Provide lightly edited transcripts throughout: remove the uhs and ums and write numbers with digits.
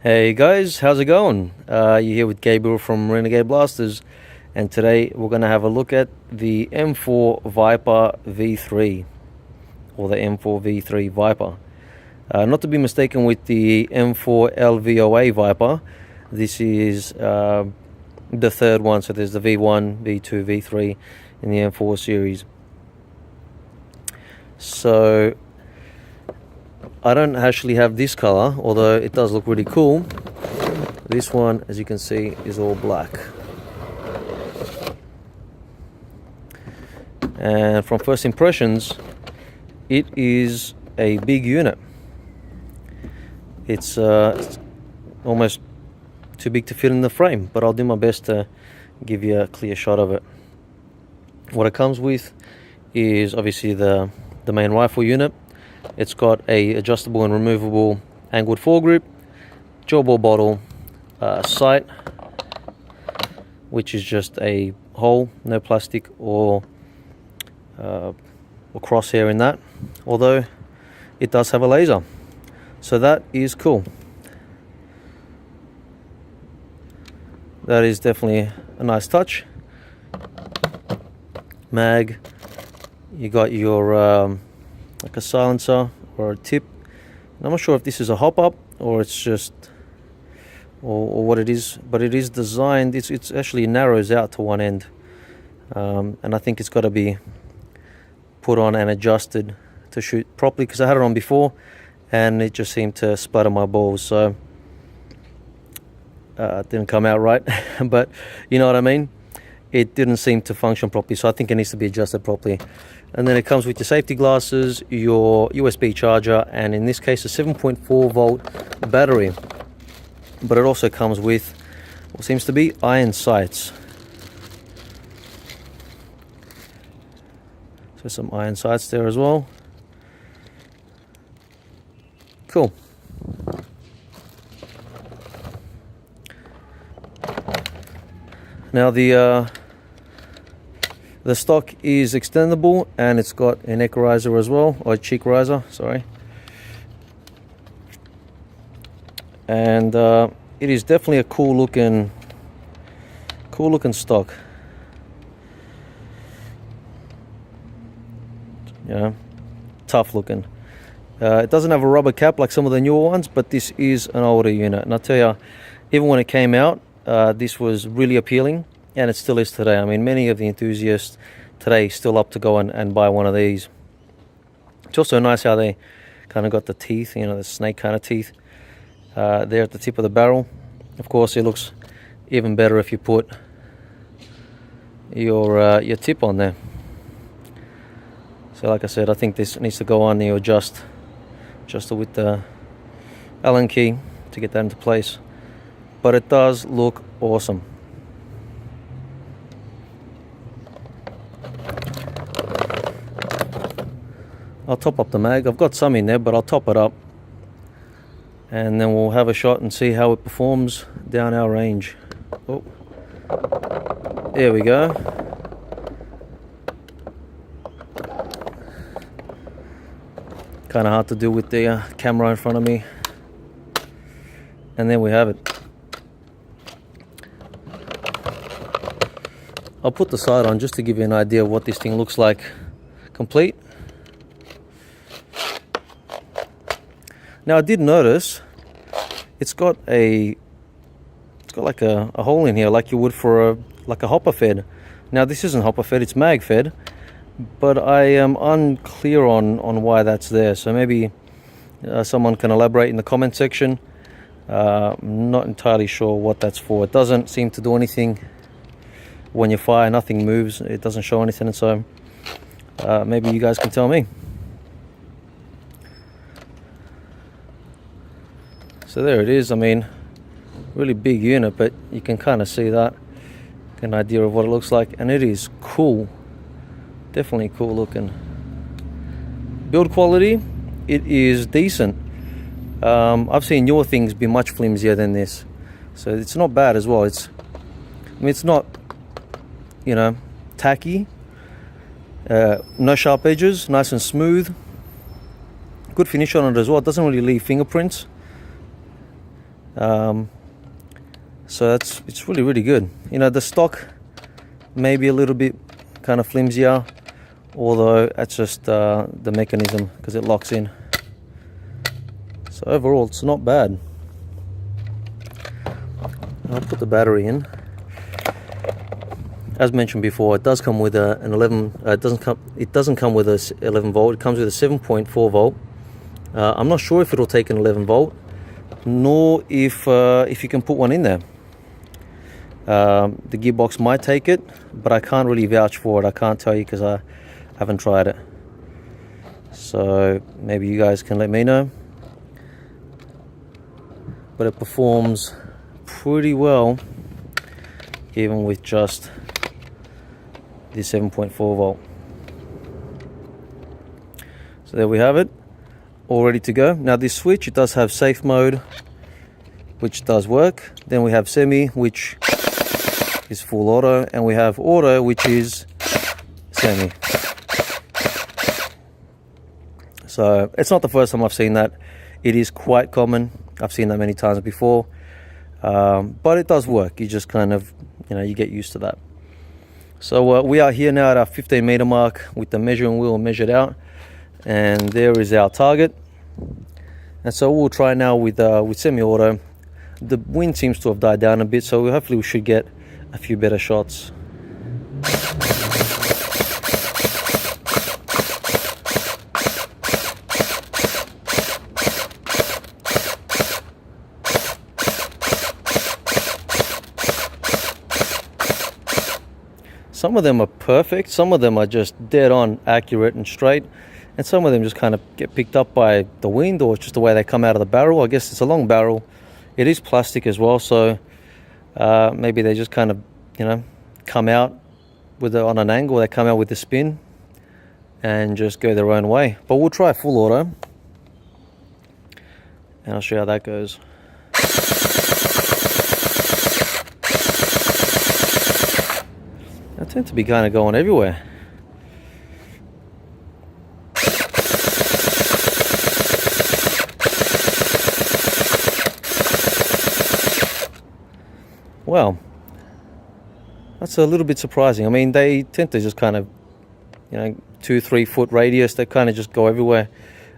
Hey guys, how's it going? You're here with Gabriel from Renegade Blasters, and today we're going to have a look at the M4 Viper V3, or the M4 V3 Viper. Not to be mistaken with the M4 LVOA Viper. This is the third one, so there's the V1, V2, V3 in the M4 series. So I don't actually have this color, although it does look really cool. This one, as you can see, is all black. And from first impressions, it is a big unit. It's almost too big to fit in the frame, but I'll do my best to give you a clear shot of it. What it comes with is obviously the main rifle unit. It's got a adjustable and removable angled foregrip, dual bore bottle, sight, which is just a hole, no plastic or crosshair in that, although it does have a laser, so that is cool. That is definitely a nice touch. Mag, you got your like a silencer or a tip. I'm not sure if this is a hop-up or it's just or what it is, but it is designed, it's actually narrows out to one end, and I think it's got to be put on and adjusted to shoot properly, because I had it on before and it just seemed to splatter my balls, so it didn't come out right. But you know what I mean, it didn't seem to function properly, so I think it needs to be adjusted properly. And then it comes with your safety glasses, your USB charger, and in this case a 7.4 volt battery. But it also comes with what seems to be iron sights. So some iron sights there as well. Cool. Now the stock is extendable, and it's got a neck riser as well, or a cheek riser, sorry. And it is definitely a cool looking stock. Yeah, tough looking. It doesn't have a rubber cap like some of the newer ones, but this is an older unit, and I tell you, even when it came out, this was really appealing, and it still is today. I mean, many of the enthusiasts today still up to go and buy one of these. It's also nice how they kind of got the teeth, you know, the snake kind of teeth there at the tip of the barrel. Of course, it looks even better if you put your tip on there. So like I said, I think this needs to go on the adjuster with the Allen key to get that into place. But it does look awesome. I'll top up the mag. I've got some in there, but I'll top it up, and then we'll have a shot and see how it performs down our range. Oh, there we go. Kind of hard to do with the camera in front of me. And there we have it. I'll put the sight on just to give you an idea of what this thing looks like complete. Now I did notice it's got like a hole in here, like you would for a hopper fed. Now this isn't hopper fed, it's mag fed, but I am unclear on why that's there. So maybe someone can elaborate in the comment section. I'm not entirely sure what that's for. It doesn't seem to do anything when you fire. Nothing moves, it doesn't show anything, and so maybe you guys can tell me. So there it is. I mean, really big unit, but you can kind of see that, get an idea of what it looks like, and it is cool. Definitely cool looking. Build quality, it is decent. I've seen newer things be much flimsier than this, so it's not bad as well. It's not, you know, tacky. No sharp edges, nice and smooth. Good finish on it as well. It doesn't really leave fingerprints. So it's really good. You know, the stock may be a little bit kind of flimsier, although that's just the mechanism because it locks in. So overall, it's not bad. I'll put the battery in. As mentioned before, it does come with an 11. It doesn't come with a 11 volt. It comes with a 7.4 volt. I'm not sure if it'll take an 11 volt, nor if you can put one in there. The gearbox might take it, but I can't really vouch for it. I can't tell you because I haven't tried it. So maybe you guys can let me know. But it performs pretty well, even with just the 7.4 volt. So there we have it, all ready to go. Now this switch, it does have safe mode, which does work. Then we have semi, which is full auto, and we have auto, which is semi. So it's not the first time I've seen that. It is quite common. I've seen that many times before, but it does work. You just kind of, you get used to that. So we are here now at our 15 meter mark with the measuring wheel measured out, and there is our target. And so we'll try now with semi-auto. The wind seems to have died down a bit, so hopefully we should get a few better shots. Some of them are perfect, some of them are just dead on accurate and straight, and some of them just kind of get picked up by the wind, or just the way they come out of the barrel. I guess it's a long barrel. It is plastic as well, so maybe they just kind of, come out on an angle. They come out with the spin and just go their own way. But we'll try full auto, and I'll show you how that goes. I tend to be kind of going everywhere. Well, that's a little bit surprising. I mean, they tend to just kind of, 2-3 foot radius. They kind of just go everywhere.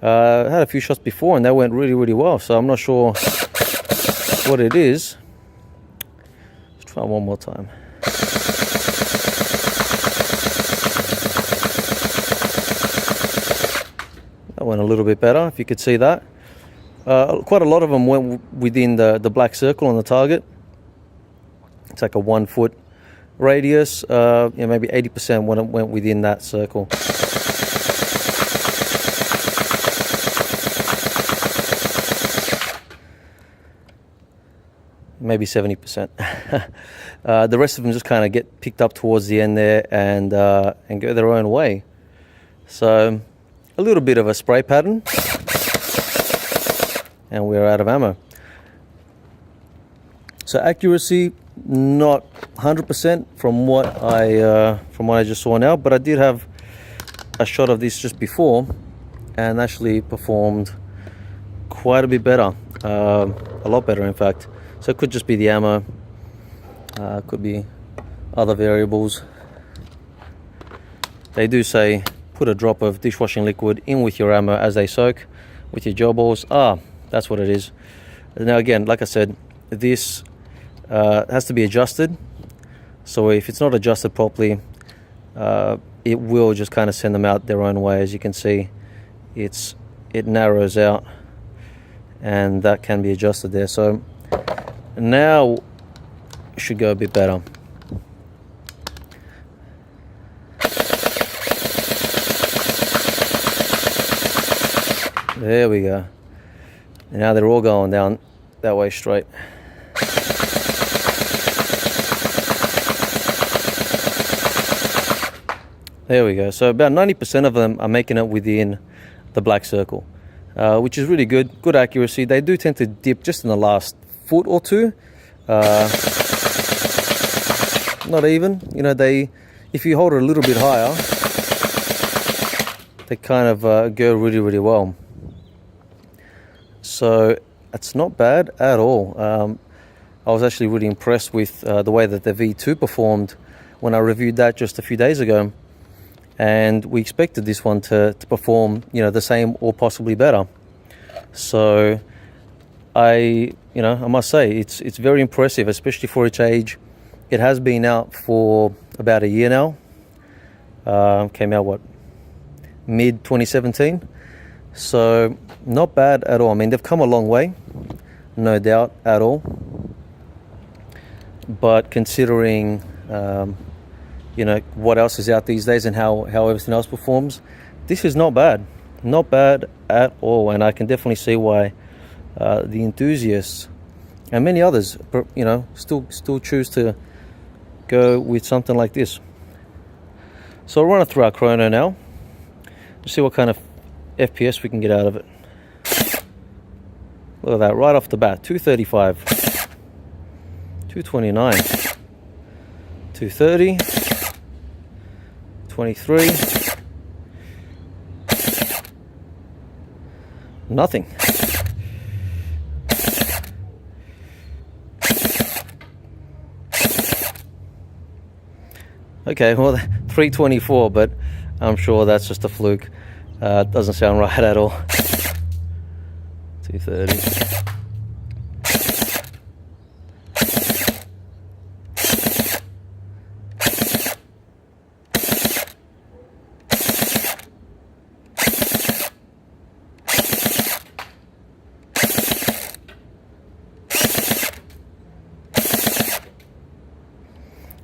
I had a few shots before and they went really well. So I'm not sure what it is. Let's try one more time. That went a little bit better, if you could see that. Quite a lot of them went within the black circle on the target. It's like a 1 foot radius. Maybe 80% went within that circle. Maybe 70%. The rest of them just kind of get picked up towards the end there and go their own way. So a little bit of a spray pattern, and we're out of ammo. So accuracy, not 100% from what I just saw now, but I did have a shot of this just before, and actually performed quite a bit better, a lot better in fact. So it could just be the ammo, could be other variables. They do say put a drop of dishwashing liquid in with your ammo as they soak with your gel balls. That's what it is. Now again, like I said, this has to be adjusted. So if it's not adjusted properly, it will just kind of send them out their own way. As you can see, it narrows out, and that can be adjusted there. So now it should go a bit better. There we go. And now they're all going down that way straight. There we go. So about 90% of them are making it within the black circle, which is really good. Good accuracy. They do tend to dip just in the last foot or two. Not even. If you hold it a little bit higher, they kind of go really well. So it's not bad at all. I was actually really impressed with the way that the V2 performed when I reviewed that just a few days ago, and we expected this one to perform, you know, the same or possibly better. So I must say it's very impressive, especially for its age. It has been out for about a year now. Came out mid 2017. So not bad at all. I mean, they've come a long way, no doubt at all. But considering what else is out these days and how everything else performs, this is not bad at all. And I can definitely see why the enthusiasts and many others, still choose to go with something like this. So I'll run it through our chrono now, to see what kind of FPS we can get out of it. Look at that, right off the bat, 235, 229, 230, 23, nothing. Okay, well, 324, but I'm sure that's just a fluke. Doesn't sound right at all. 230.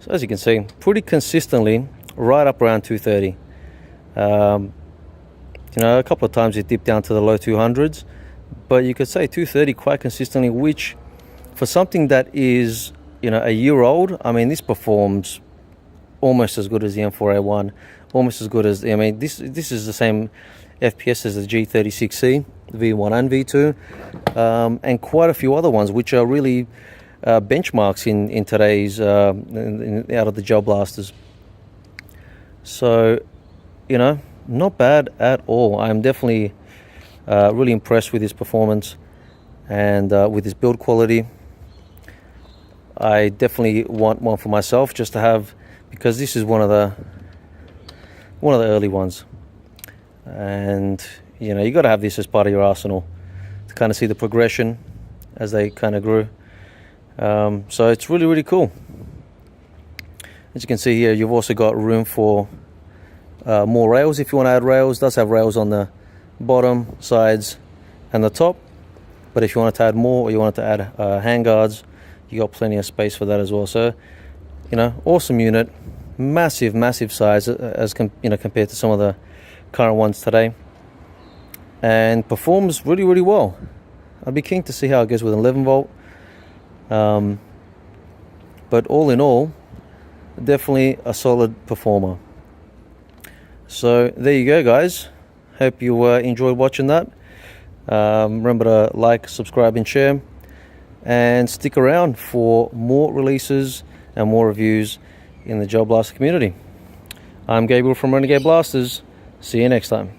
So as you can see, pretty consistently right up around 230. A couple of times it dipped down to the low 200s, but you could say 230 quite consistently, which for something that is a year old, I mean, this performs almost as good as the M4A1, almost as good as this is the same FPS as the G36C, the V1 and V2, and quite a few other ones which are really benchmarks in today's out of the gel blasters. So not bad at all. I'm definitely really impressed with his performance and with his build quality. I definitely want one for myself just to have, because this is one of the early ones, and you got to have this as part of your arsenal to kind of see the progression as they kind of grew. So it's really, really cool. As you can see here, you've also got room for more rails if you want to add rails. It does have rails on the bottom, sides and the top, but if you wanted to add more, or you wanted to add handguards, you got plenty of space for that as well. So awesome unit, massive size as compared to some of the current ones today, and performs really, really well. I'd be keen to see how it goes with an 11 volt. But all in all, definitely a solid performer. So there you go, guys. Hope you enjoyed watching that. Remember to like, subscribe and share, and stick around for more releases and more reviews in the Gel Blaster community. I'm Gabriel from Renegade Blasters. See you next time.